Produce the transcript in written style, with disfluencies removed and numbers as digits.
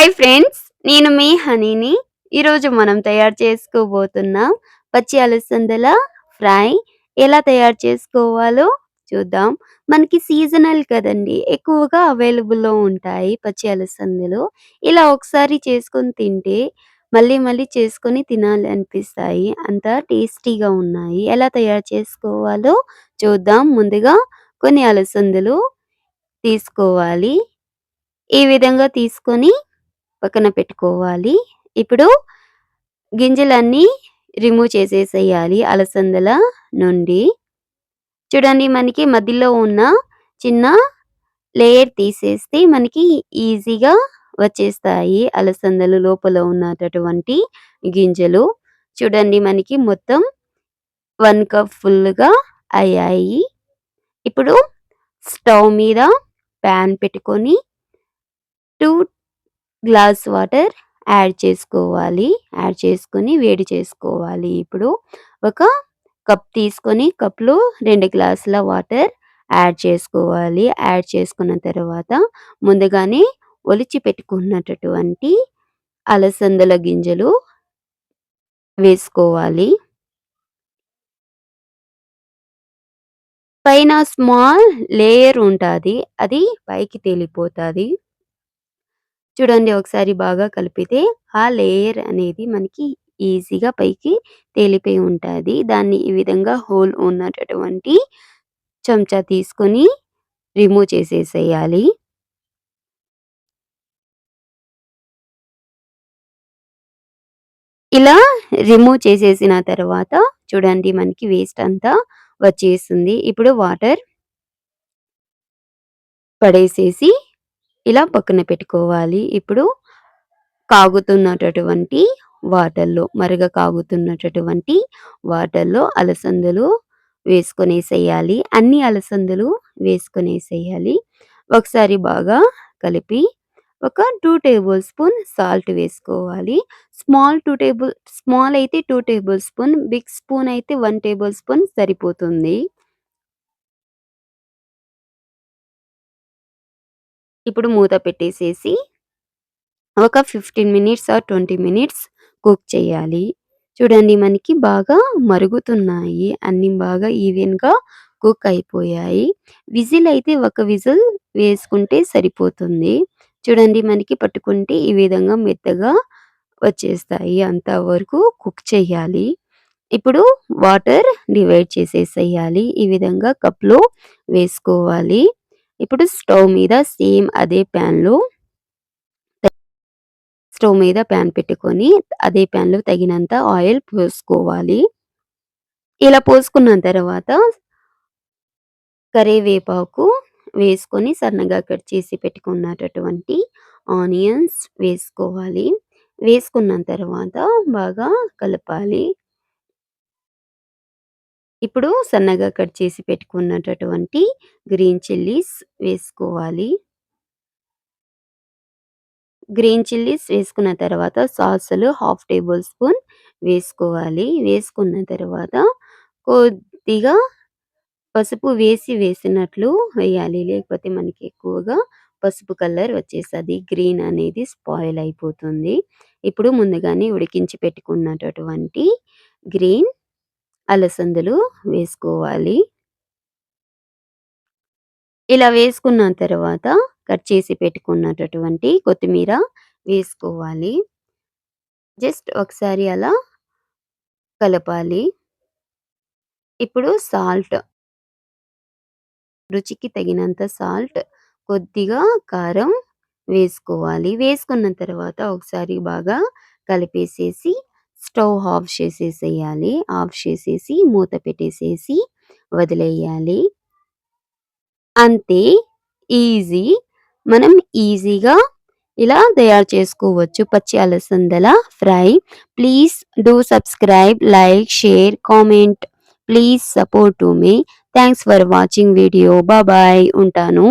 Hi friends, నేను మీ హనీని. ఈరోజు మనం తయారు చేసుకోబోతున్నాం పచ్చి అలసందల ఫ్రై. ఎలా తయారు చేసుకోవాలో చూద్దాం. మనకి సీజనల్ కదండీ! ఎక్కువగా అవైలబుల్‌లో ఉంటాయి పచ్చి అలసందలు. ఇలా ఒకసారి చేసుకొని తింటే మళ్ళీ మళ్ళీ చేసుకొని తినాలి అనిపిస్తాయి. అంత టేస్టీగా ఉన్నాయి. ఎలా తయారు చేసుకోవాలో చూద్దాం. ముందుగా కొన్ని అలసందలు తీసుకోవాలి. ఈ విధంగా తీసుకొని పక్కన పెట్టుకోవాలి. ఇప్పుడు గింజలన్నీ రిమూవ్ చేసేసేయాలి అలసందల నుండి. చూడండి, మనకి మధ్యలో ఉన్న చిన్న లేయర్ తీసేస్తే మనకి ఈజీగా వచ్చేస్తాయి అలసందలు లోపల ఉన్నటటువంటి గింజలు. చూడండి, మనకి మొత్తం 1 కప్ ఫుల్‌గా అయ్యాయి. ఇప్పుడు స్టవ్ మీద పాన్ పెట్టుకొని 2 గ్లాస్ వాటర్ యాడ్ చేసుకొని వేడి చేసుకోవాలి. ఇప్పుడు ఒక కప్ తీసుకొని కప్‌లో 2 గ్లాసుల వాటర్ యాడ్ చేసుకోవాలి. యాడ్ చేసుకున్న తర్వాత ముందుగానే ఒలిచి పెట్టుకున్నటటువంటి అలసందల గింజలు వేసుకోవాలి. పైన స్మాల్ లేయర్ ఉంటాది. అది పైకి తేలిపోతాది. చూడండి, ఒకసారి బాగా కలిపితే ఆ లేయర్ అనేది మనకి ఈజీగా పైకి తేలిపోయి ఉంటాది. దాన్ని ఈ విధంగా హోల్ ఉన్నటటువంటి చెంచా తీసుకొని రిమూవ్ చేసేసేయాలి. ఇలా రిమూవ్ చేసేసిన తర్వాత చూడండి, మనకి వేస్ట్ అంతా వచ్చేస్తుంది. ఇప్పుడు వాటర్ పడేసేసి ఇలా పక్కన పెట్టుకోవాలి. ఇప్పుడు కాగుతున్నటటువంటి కాగుతున్నటటువంటి వాటర్‌లో అలసందలు వేసుకొనేసేయాలి. అన్ని అలసందలు వేసుకొనేసేయాలి. ఒకసారి బాగా కలిపి ఒక 2 టేబుల్ స్పూన్ సాల్ట్ వేసుకోవాలి. స్మాల్ అయితే 2 టేబుల్ స్పూన్, బిగ్ స్పూన్ అయితే 1 టేబుల్ స్పూన్ సరిపోతుంది. ఇప్పుడు మూత పెట్టేసేసి ఒక 15 మినిట్స్ ఆర్ 20 మినిట్స్ కుక్ చేయాలి. చూడండి, మనకి బాగా మరుగుతున్నాయి. అన్నీ బాగా ఈవెన్‌గా కుక్ అయిపోయాయి. విజిల్ అయితే ఒక విజిల్ వేసుకుంటే సరిపోతుంది. చూడండి, మనకి పట్టుకుంటే ఈ విధంగా మెత్తగా వచ్చేస్తాయి. అంతవరకు కుక్ చేయాలి. ఇప్పుడు వాటర్ డివైడ్ చేసేసేయాలి. ఈ విధంగా కప్‌లో వేసుకోవాలి. ఇప్పుడు స్టవ్ మీద ప్యాన్ పెట్టుకొని అదే ప్యాన్‌లో తగినంత ఆయిల్ పోసుకోవాలి. ఇలా పోసుకున్న తర్వాత కరివేపాకు వేసుకొని సన్నగా కట్ చేసి పెట్టుకున్నటటువంటి ఆనియన్స్ వేసుకోవాలి. వేసుకున్న తర్వాత బాగా కలపాలి. ఇప్పుడు సన్నగా కట్ చేసి పెట్టుకున్నటటువంటి గ్రీన్ చిల్లీస్ వేసుకోవాలి. గ్రీన్ చిల్లీస్ వేసుకున్న తర్వాత సాసులు హాఫ్ టేబుల్ స్పూన్ వేసుకోవాలి. వేసుకున్న తర్వాత కొద్దిగా పసుపు వేసినట్లు వేయాలి. లేకపోతే మనకి ఎక్కువగా పసుపు కలర్ వచ్చేస్తది. గ్రీన్ అనేది స్పాయిల్ అయిపోతుంది. ఇప్పుడు ముందుగానే ఉడికించి పెట్టుకున్నటటువంటి గ్రీన్ అలసందలు వేసుకోవాలి. ఇలా వేసుకున్న తర్వాత కట్ చేసి పెట్టుకున్నటటువంటి కొత్తిమీర వేసుకోవాలి. జస్ట్ ఒకసారి అలా కలపాలి. ఇప్పుడు రుచికి తగినంత సాల్ట్, కొద్దిగా కారం వేసుకోవాలి. వేసుకున్న తర్వాత ఒకసారి బాగా కలిపేసేసి స్టవ్ ఆఫ్ చేసేసేయాలి. ఆఫ్ చేసేసి మూత పెట్టేసేసి వదిలేయాలి. అంతే, ఈజీ. మనం ఈజీగా ఇలా తయారు చేసుకోవచ్చు పచ్చి అలసందల fry. Please do subscribe, like, share, comment. Please support to me. Thanks for watching video. Bye bye. ఉంటాను.